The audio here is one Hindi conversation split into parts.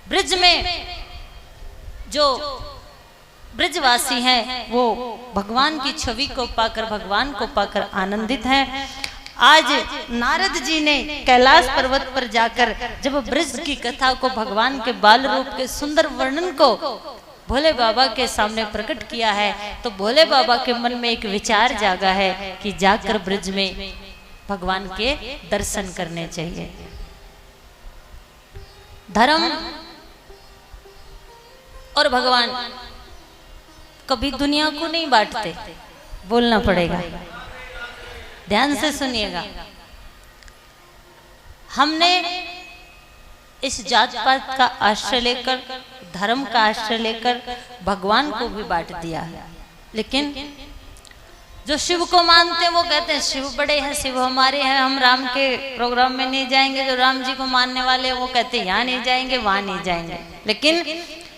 ब्रिज में जो ब्रिजवासी हैं वो भगवान की छवि को पाकर, भगवान को पाकर आनंदित हैं। आज नारद जी ने कैलाश पर्वत पर जाकर जब ब्रिज की कथा को, भगवान के बाल रूप के सुंदर वर्णन को भोले बाबा के सामने प्रकट किया है, तो भोले बाबा के मन में एक विचार जागा है कि जाकर ब्रिज में भगवान के दर्शन करने चाहिए। धर्म और भगवान कभी दुनिया को नहीं बांटते, बोलना पड़ेगा, ध्यान से सुनिएगा। हमने इस जात पात का आश्रय लेकर, धर्म का आश्रय लेकर भगवान को भी बांट दिया है। लेकिन जो शिव को मानते हैं वो कहते हैं शिव बड़े हैं, शिव हमारे हैं, हम राम के प्रोग्राम में नहीं जाएंगे। जो राम जी को मानने वाले हैं वो कहते हैं यहाँ नहीं जाएंगे, वहां नहीं जाएंगे। लेकिन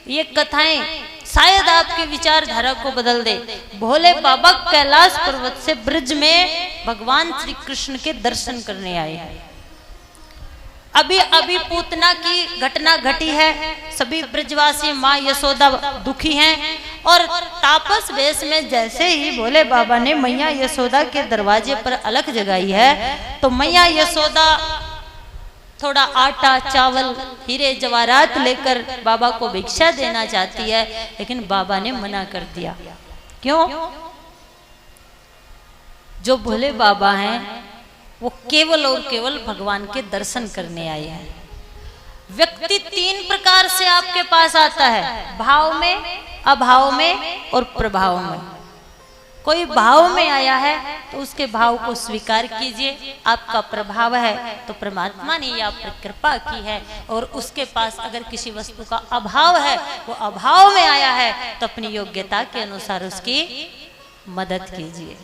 ये कथाएं शायद आपकी विचारधारा को बदल दे। भोले बाबा कैलाश पर्वत से ब्रिज में भगवान श्री कृष्ण के दर्शन करने आए हैं। अभी अभी पूतना की घटना घटी है, सभी ब्रिजवासी माँ यशोदा दुखी हैं और तापस वेश में जैसे ही भोले बाबा ने मैया यशोदा के दरवाजे पर अलख जगाई है, तो मैया यशोदा थोड़ा आटा, चावल, हीरे जवाहरात लेकर बाबा को भिक्षा देना चाहती है, लेकिन बाबा ने मना कर दिया। क्यों? जो भोले बाबा हैं वो केवल और केवल भगवान के दर्शन करने आए हैं। व्यक्ति तीन प्रकार से आपके पास आता है, भाव में, अभाव में और प्रभाव में। कोई भाव में आया है तो उसके भाव को स्वीकार कीजिए। आपका प्रभाव है तो परमात्मा ने ये आप पर कृपा की है, और उसके पास अगर किसी वस्तु का अभाव है, वो अभाव में आया है, तो अपनी योग्यता के अनुसार उसकी मदद कीजिए।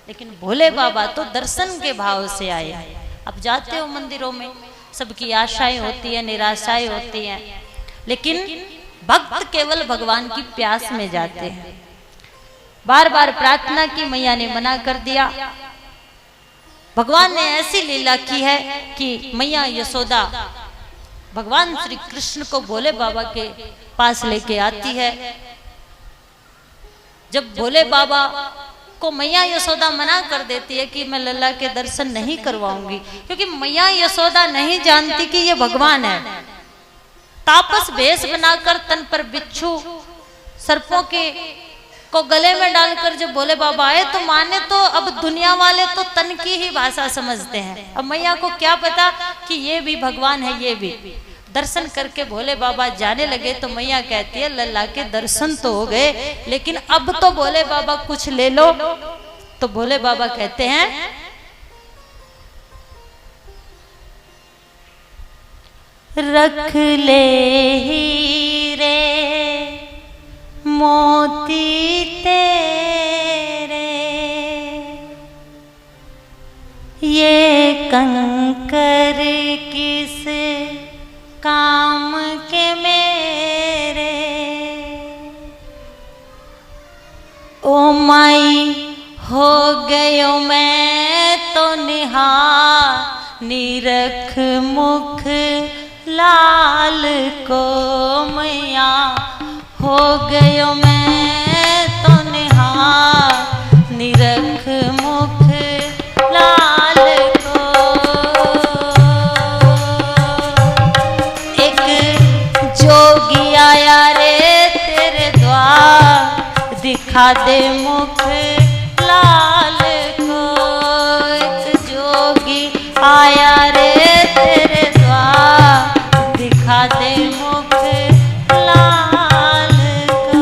लेकिन भोले बाबा तो दर्शन के भाव से आए हैं। अब जाते हो मंदिरों में, सबकी आशाएं होती है, निराशाएं होती हैं, लेकिन भक्त केवल भगवान की प्यास में जाते हैं। बार बार प्रार्थना की, मैया ने मना कर दिया। भगवान ने ऐसी लीला की है कि मैया यशोदा भगवान श्री कृष्ण को भोले बाबा के पास लेके आती है। जब भोले बाबा को मैया यशोदा मना कर देती है कि मैं लल्ला के दर्शन नहीं करवाऊंगी, क्योंकि मैया यशोदा नहीं जानती कि ये भगवान है। तापस वेश बनाकर तन पर बिच्छू सर्पों के को गले में डालकर जब भोले बाबा आए, तो माने तो अब दुनिया वाले तो तन की ही भाषा समझते हैं। अब मैया को क्या पता कि ये भी भगवान है। ये भी दर्शन करके भोले बाबा जाने लगे, तो मैया कहती है लल्ला के दर्शन तो हो गए, लेकिन अब तो भोले बाबा कुछ ले लो। तो भोले बाबा कहते हैं रख ले हीरे मोती तेरे, ये कंकर किस काम के मेरे। ओ माई हो गयो मैं तो निहार, निरख मुख लाल को मैया हो गयो मैं तो निहार, निरख मुख लाल को। एक जोगी आया रे तेरे द्वार, दिखा दे मुख लाल को। एक जोगी आया रे तेरे द्वार, दिखा दे मुख लाल को।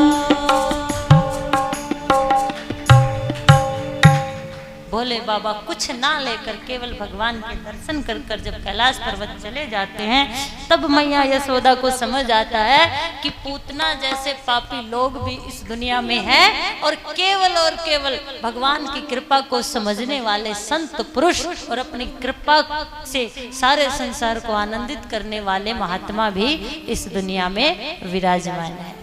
भोले बाबा कुछ ना लेकर केवल भगवान के दर्शन कर कर जब कैलाश पर्वत चले जाते हैं, तब मैया यशोदा को समझ आता है कि पूतना जैसे पापी लोग भी इस दुनिया में हैं, और केवल भगवान की कृपा को समझने वाले संत पुरुष और अपनी कृपा से सारे संसार को आनंदित करने वाले महात्मा भी इस दुनिया में विराजमान है।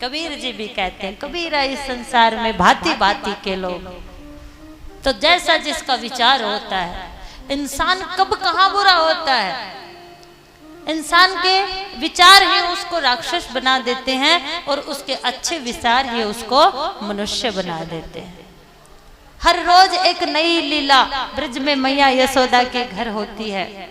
कबीर जी भी कहते हैं, कबीरा इस संसार में भांति भांति के लोग। तो जैसा जिसका विचार होता है, इंसान कब कहाँ बुरा होता है, इंसान के विचार ही उसको राक्षस बना देते हैं और उसके अच्छे विचार ही उसको मनुष्य बना देते हैं। हर रोज एक नई लीला ब्रज में मैया यशोदा के घर होती है।